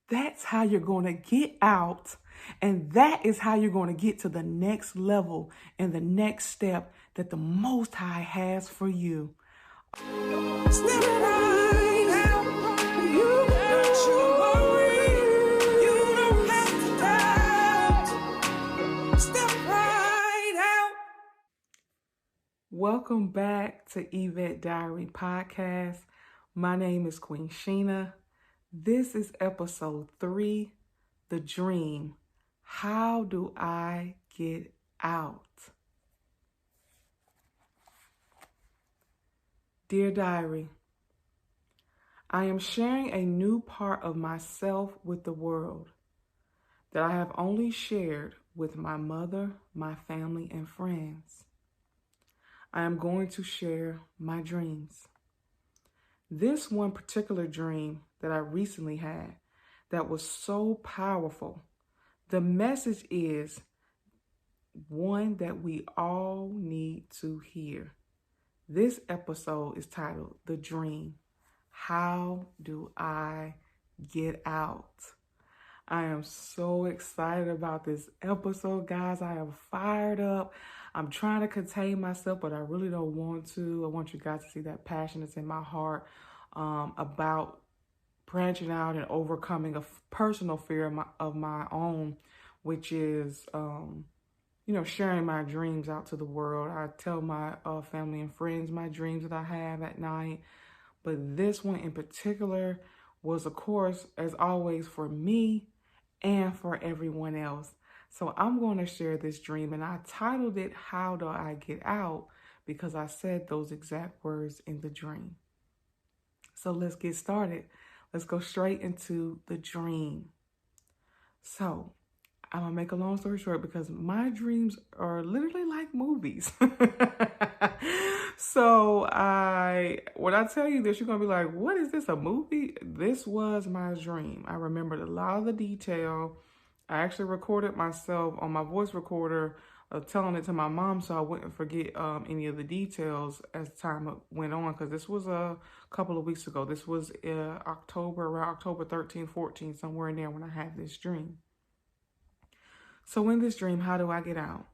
That's how you're going to get out. And that is how you're going to get to the next level and the next step that the Most High has for you. Step right out. You don't worry. You don't have to doubt. Step right out. Welcome back to EvetteDiary podcast. My name is Queen Sheena. This is episode 3, The Dream. How do I get out? Dear Diary, I am sharing a new part of myself with the world that I have only shared with my mother, my family, and friends. I am going to share my dreams. This one particular dream that I recently had that was so powerful. The message is one that we all need to hear. This episode is titled The Dream. How do I get out? I am so excited about this episode, guys. I am fired up. I'm trying to contain myself, but I really don't want to. I want you guys to see that passion that's in my heart about branching out and overcoming a personal fear of my own, which is, sharing my dreams out to the world. I tell my family and friends my dreams that I have at night. But this one in particular was, of course, as always, for me and for everyone else. So I'm going to share this dream, and I titled it, How Do I Get Out? Because I said those exact words in the dream. So let's get started. Let's go straight into the dream. So I'm going to make a long story short because my dreams are literally like movies. So when I tell you this, you're going to be like, what is this, a movie? This was my dream. I remembered a lot of the detail. I actually recorded myself on my voice recorder, telling it to my mom so I wouldn't forget any of the details as time went on, because this was a couple of weeks ago. This was around October 13, 14, somewhere in there when I had this dream. So in this dream, how do I get out?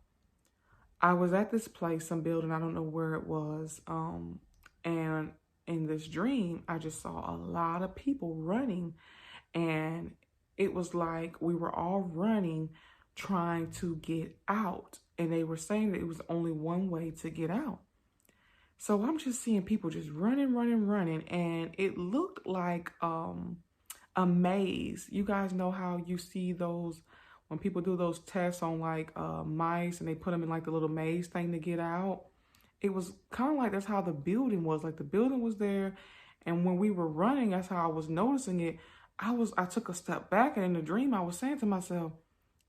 I was at this place, some building, I don't know where it was, and in this dream, I just saw a lot of people running, and it was like we were all running, trying to get out. And they were saying that it was only one way to get out. So I'm just seeing people just running. And it looked like a maze. You guys know how you see those, when people do those tests on like mice and they put them in like the little maze thing to get out. It was kind of like that's how the building was. Like the building was there. And when we were running, that's how I was noticing it. I took a step back, and in the dream I was saying to myself,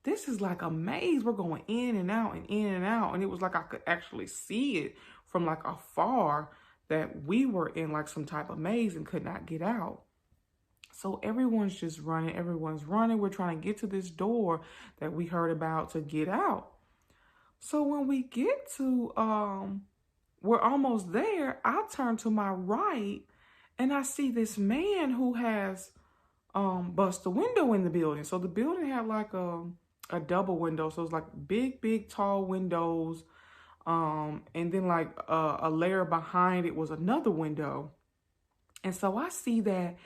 this is like a maze. We're going in and out and in and out. And it was like I could actually see it from like afar that we were in like some type of maze and could not get out. So everyone's just running. Everyone's running. We're trying to get to this door that we heard about to get out. So when we get to, we're almost there, I turn to my right and I see this man who has bust a window in the building. So the building had like a double window. So it's like big, tall windows. And then like a layer behind it was another window. And so I see that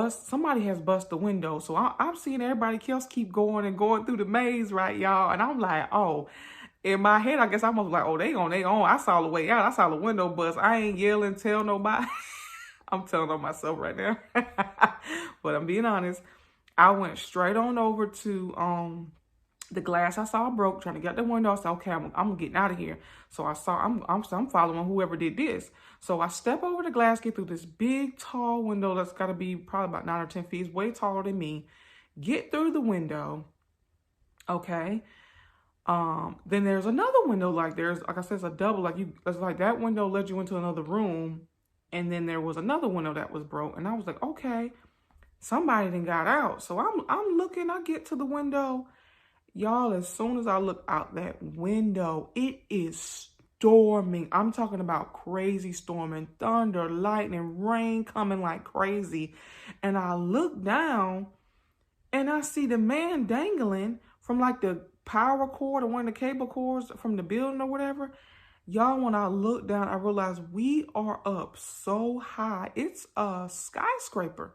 somebody has bust the window. So I'm seeing everybody else keep going through the maze, right, y'all? And I'm like, oh, in my head, I guess I was like, oh, they on. I saw the way out. I saw the window bust. I ain't yelling, tell nobody. I'm telling on myself right now. But I'm being honest. I went straight on over to the glass I saw broke, trying to get the window. I said, okay, I'm getting out of here. So I'm following whoever did this. So I step over the glass, get through this big, tall window that's got to be probably about 9 or 10 feet, way taller than me. Get through the window. Okay. Then there's another window, like I said, it's a double, it's like that window led you into another room. And then there was another window that was broke. And I was like, okay, somebody done got out. So I'm looking, I get to the window. Y'all, as soon as I look out that window, it is storming. I'm talking about crazy storming, thunder, lightning, rain coming like crazy. And I look down and I see the man dangling from like the power cord or one of the cable cords from the building or whatever. Y'all, when I look down, I realize we are up so high. It's a skyscraper.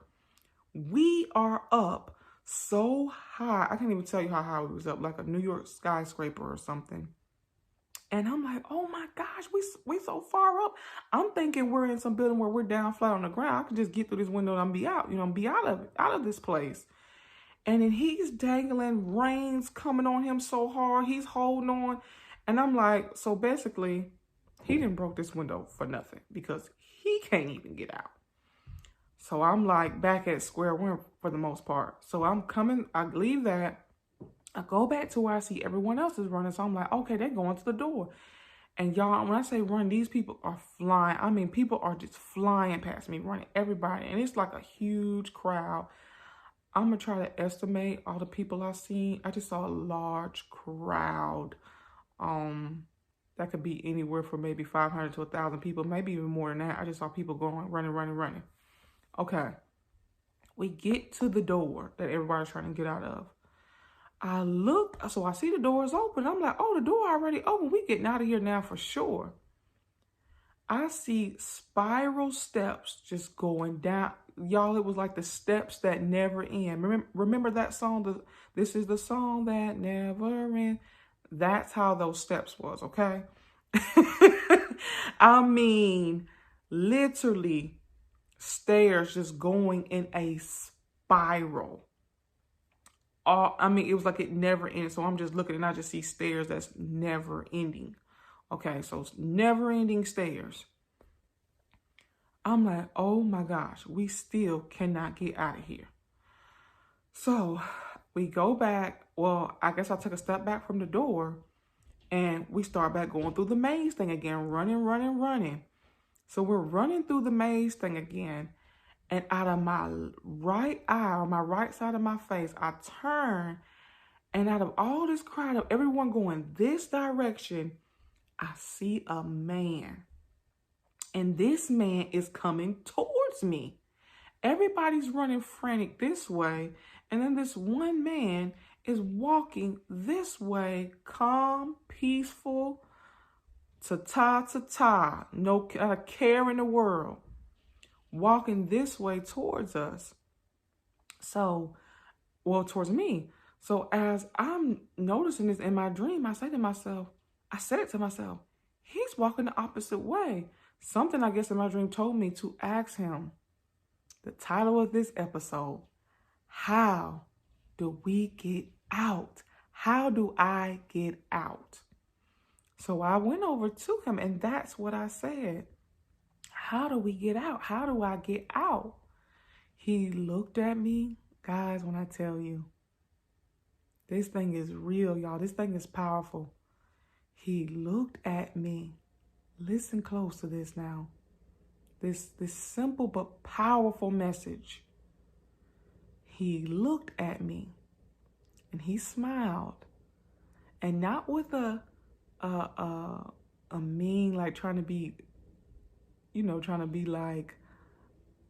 We are up so high. I can't even tell you how high we was up, like a New York skyscraper or something. And I'm like, oh my gosh, we so far up. I'm thinking we're in some building where we're down flat on the ground. I can just get through this window and be out, be out of this place. And then he's dangling, rain's coming on him so hard. He's holding on. And I'm like, so basically, he didn't broke this window for nothing because he can't even get out. So I'm like back at square one for the most part. So I'm coming, I leave that. I go back to where I see everyone else is running. So I'm like, okay, they're going to the door. And y'all, when I say run, these people are flying. I mean, people are just flying past me, running everybody. And it's like a huge crowd. I'm going to try to estimate all the people I've seen. I just saw a large crowd. That could be anywhere from maybe 500 to 1,000 people, maybe even more than that. I just saw people going, running. Okay. We get to the door that everybody's trying to get out of. I look, so I see the doors open. I'm like, oh, the door already open. We getting out of here now for sure. I see spiral steps just going down. Y'all, it was like the steps that never end. Remember that song? This is the song that never ends. That's how those steps was, okay? I mean, literally stairs just going in a spiral. I mean, it was like it never ended. So I'm just looking and I just see stairs that's never ending. Okay, so it's never ending stairs. I'm like, oh my gosh, we still cannot get out of here. So we go back. Well, I guess I took a step back from the door and we start back going through the maze thing again, running. So we're running through the maze thing again. And out of my right eye, on my right side of my face, I turn, and out of all this crowd of everyone going this direction, I see a man. And this man is coming towards me. Everybody's running frantic this way. And then this one man is walking this way, calm, peaceful, ta-ta, no care in the world. Walking this way towards us. So, well, towards me. So as I'm noticing this in my dream, I said it to myself, he's walking the opposite way. Something I guess in my dream told me to ask him, the title of this episode, how do we get out? How do I get out? So I went over to him and that's what I said. How do we get out? How do I get out? He looked at me. Guys, when I tell you, this thing is real, y'all. This thing is powerful. He looked at me. Listen close to this now. This simple but powerful message. He looked at me and he smiled. And not with a mean, like trying to be like,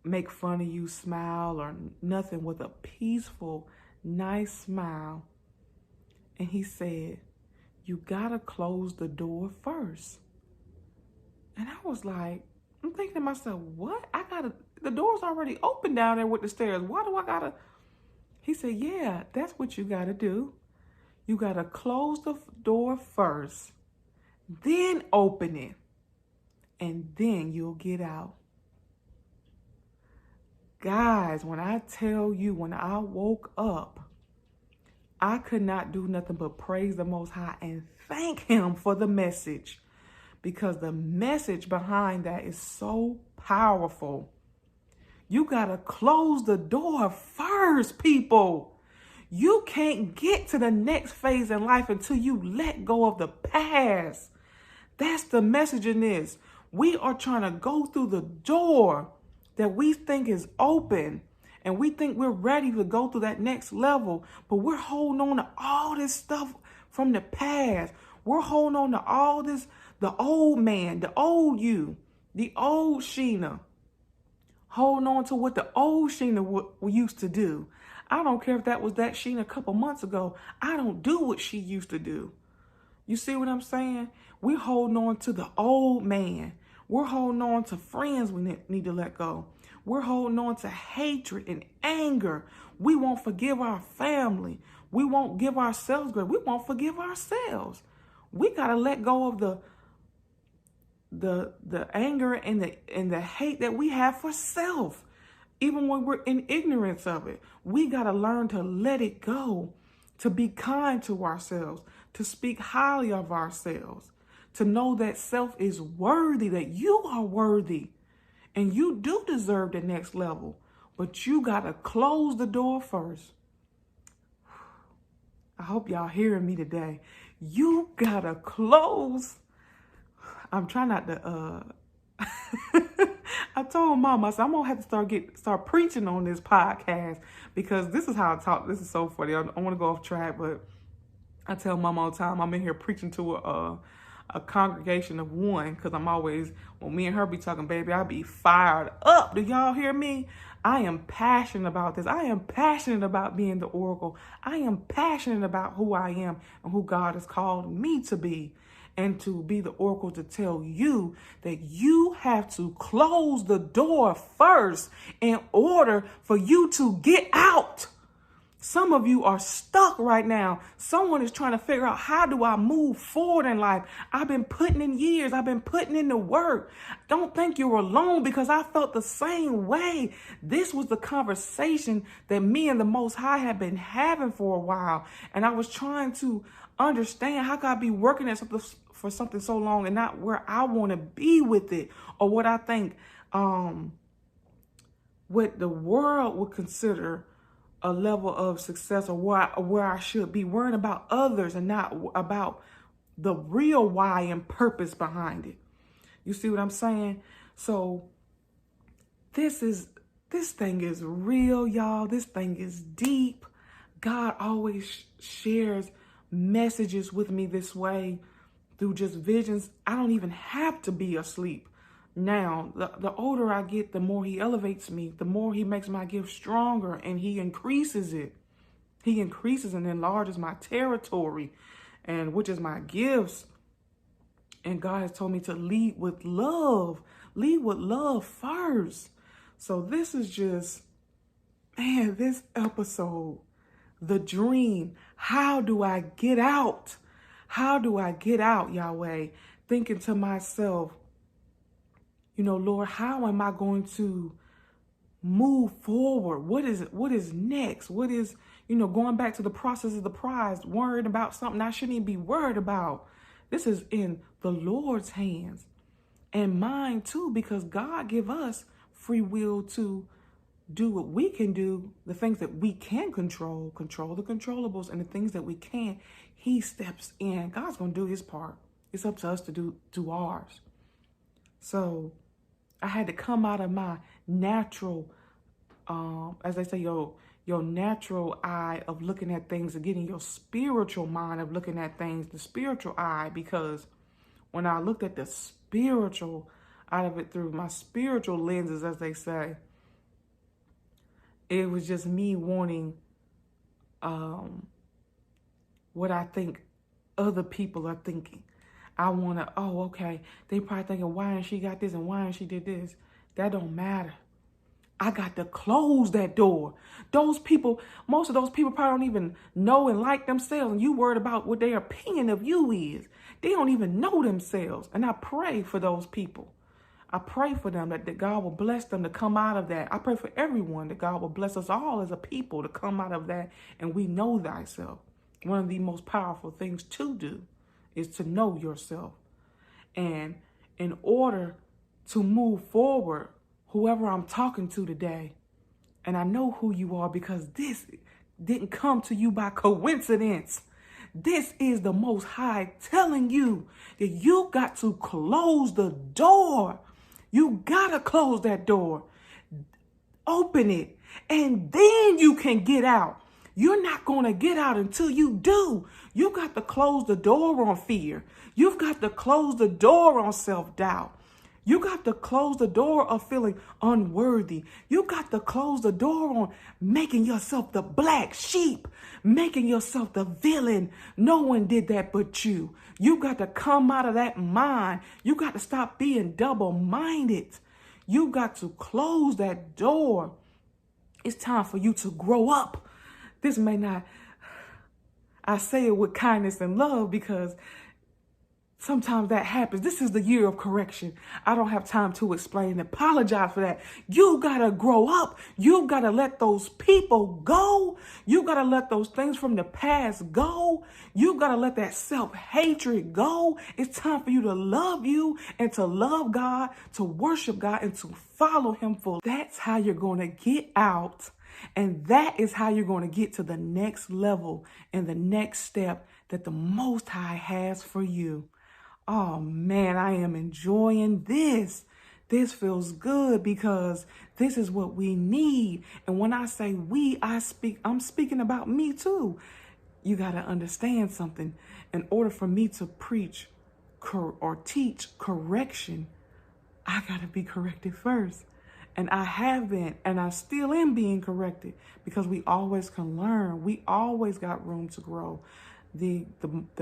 make fun of you smile or nothing, with a peaceful, nice smile. And he said, you gotta close the door first. And I was like, I'm thinking to myself, what? The door's already open down there with the stairs. Why do I gotta? He said, yeah, that's what you gotta do. You gotta close the door first, then open it. And then you'll get out. Guys, when I tell you, when I woke up, I could not do nothing but praise the Most High and thank him for the message. Because the message behind that is so powerful. You got to close the door first, people. You can't get to the next phase in life until you let go of the past. That's the message in this. We are trying to go through the door that we think is open, and we think we're ready to go through that next level, but we're holding on to all this stuff from the past. We're holding on to all this, The old man, the old you, the old Sheena, holding on to what the old Sheena used to do. I don't care if that was that Sheena a couple months ago. I don't do what she used to do. You see what I'm saying? We're holding on to the old man. We're holding on to friends we need to let go. We're holding on to hatred and anger. We won't forgive our family. We won't give ourselves grace. We won't forgive ourselves. We got to let go of the anger and the hate that we have for self. Even when we're in ignorance of it, we got to learn to let it go, to be kind to ourselves, to speak highly of ourselves, to know that self is worthy, that you are worthy, and you do deserve the next level, but you got to close the door first. I hope y'all hearing me today. You got to close. I'm trying not to, I told Mama, I said, I'm going to have to start preaching on this podcast because this is how I talk. This is so funny. I don't want to go off track, but I tell Mama all the time, I'm in here preaching to a congregation of one because I'm always, when me and her be talking, baby, I be fired up. Do y'all hear me? I am passionate about this. I am passionate about being the oracle. I am passionate about who I am and who God has called me to be. And to be the oracle to tell you that you have to close the door first in order for you to get out. Some of you are stuck right now. Someone is trying to figure out, how do I move forward in life? I've been putting in years. I've been putting in the work. Don't think you're alone, because I felt the same way. This was the conversation that me and the Most High had been having for a while. And I was trying to understand, how could I be working at something for something so long and not where I want to be with it, or what I think what the world would consider a level of success, or where I should be, worrying about others and not about the real why and purpose behind it. You see what I'm saying? So this thing is real, y'all. This thing is deep. God always shares messages with me this way through just visions. I don't even have to be asleep. Now, the older I get, the more he elevates me, the more he makes my gift stronger, and he increases it. He increases and enlarges my territory, and which is my gifts. And God has told me to lead with love. Lead with love first. So this is just, man, this episode, the dream. How do I get out? How do I get out, Yahweh? Thinking to myself, you know, Lord, how am I going to move forward? What is next? What is, going back to the process of the prize, worried about something I shouldn't even be worried about. This is in the Lord's hands and mine too, because God give us free will to do what we can do, the things that we can control the controllables, and the things that we can't, he steps in. God's going to do his part. It's up to us to do ours. So I had to come out of my natural, as they say, your natural eye of looking at things, and getting your spiritual mind of looking at things, the spiritual eye, because when I looked at the spiritual out of it through my spiritual lenses, as they say, it was just me wanting what I think other people are thinking. I want to, okay, they probably thinking, why ain't she got this and why ain't she did this? That don't matter. I got to close that door. Those people, most of those people probably don't even know and like themselves, and you worried about what their opinion of you is. They don't even know themselves. And I pray for those people. I pray for them that God will bless them to come out of that. I pray for everyone that God will bless us all as a people to come out of that, and we know thyself. One of the most powerful things to do is to know yourself. And in order to move forward, whoever I'm talking to today, and I know who you are because this didn't come to you by coincidence. This is the Most High telling you that you got to close the door. You got to close that door. Open it. And then you can get out. You're not going to get out until you do. You got to close the door on fear. You've got to close the door on self-doubt. You got to close the door of feeling unworthy. You got to close the door on making yourself the black sheep, making yourself the villain. No one did that but you. You got to come out of that mind. You got to stop being double-minded. You got to close that door. It's time for you to grow up. This may not, I say it with kindness and love because sometimes that happens. This is the year of correction. I don't have time to explain and apologize for that. You got to grow up. You got to let those people go. You got to let those things from the past go. You got to let that self-hatred go. It's time for you to love you and to love God, to worship God, and to follow him fully. That's how you're going to get out. And that is how you're going to get to the next level and the next step that the Most High has for you. Oh man, I am enjoying this. This feels good because this is what we need. And when I say we, I'm speaking about me too. You got to understand something. In order for me to preach or teach correction, I got to be corrected first. And I have been, and I still am being corrected because we always can learn. We always got room to grow. The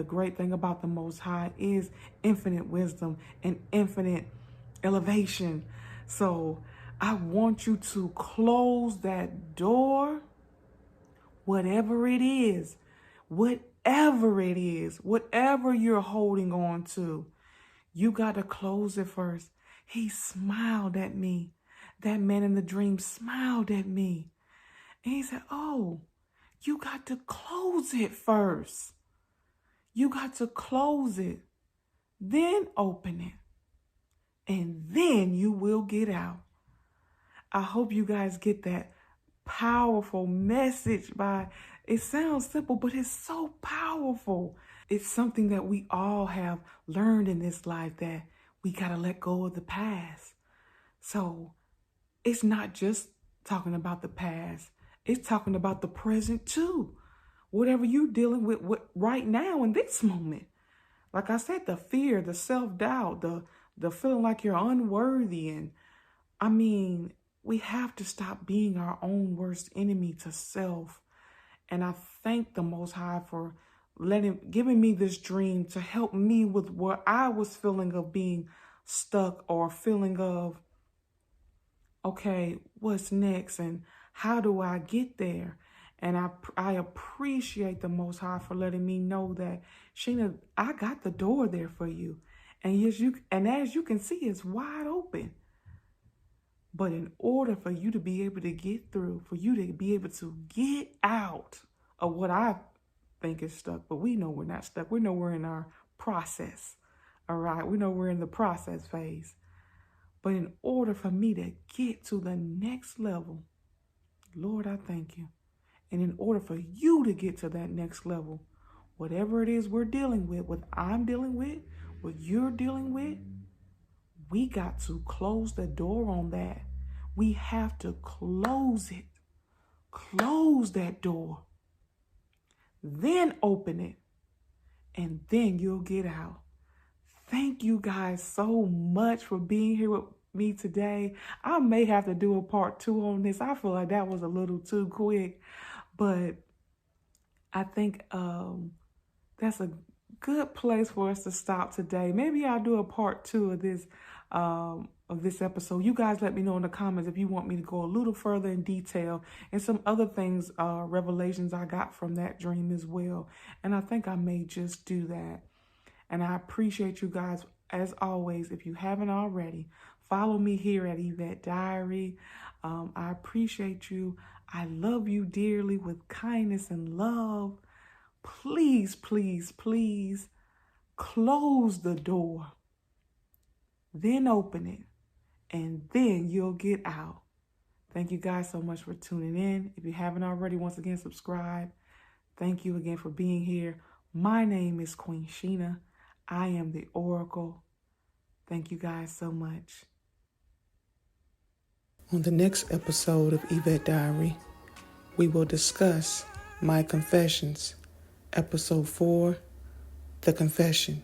great thing about the Most High is infinite wisdom and infinite elevation. So I want you to close that door, whatever it is, whatever you're holding on to, you got to close it first. He smiled at me. That man in the dream smiled at me. And he said, oh, you got to close it first. You got to close it, then open it, and then you will get out. I hope you guys get that powerful message it sounds simple, but it's so powerful. It's something that we all have learned in this life, that we got to let go of the past. So it's not just talking about the past. It's talking about the present too. Whatever you're dealing with right now in this moment. Like I said, the fear, the self-doubt, the feeling like you're unworthy. And I mean, we have to stop being our own worst enemy to self. And I thank the Most High for giving me this dream to help me with what I was feeling of being stuck, or feeling of, okay, what's next and how do I get there? And I appreciate the Most High for letting me know that, Sheena, I got the door there for you. And as you can see, it's wide open. But in order for you to be able to get through, for you to be able to get out of what I think is stuck, but we know we're not stuck. We know we're in our process. All right. We know we're in the process phase. But in order for me to get to the next level, Lord, I thank you. And in order for you to get to that next level, whatever it is we're dealing with, what I'm dealing with, what you're dealing with, we got to close the door on that. We have to close it. Close that door. Then open it. And then you'll get out. Thank you guys so much for being here with me today. I may have to do a part 2 on this. I feel like that was a little too quick. But I think that's a good place for us to stop today. Maybe I'll do a part 2 of this episode. You guys let me know in the comments if you want me to go a little further in detail and some other things, revelations I got from that dream as well. And I think I may just do that. And I appreciate you guys, as always. If you haven't already, follow me here at EvetteDiary. I appreciate you. I love you dearly with kindness and love. Please, please, please close the door. Then open it. And then you'll get out. Thank you guys so much for tuning in. If you haven't already, once again, subscribe. Thank you again for being here. My name is Queen Sheena. I am the Oracle. Thank you guys so much. On the next episode of EvetteDiary, we will discuss My Confessions, Episode 4, The Confession.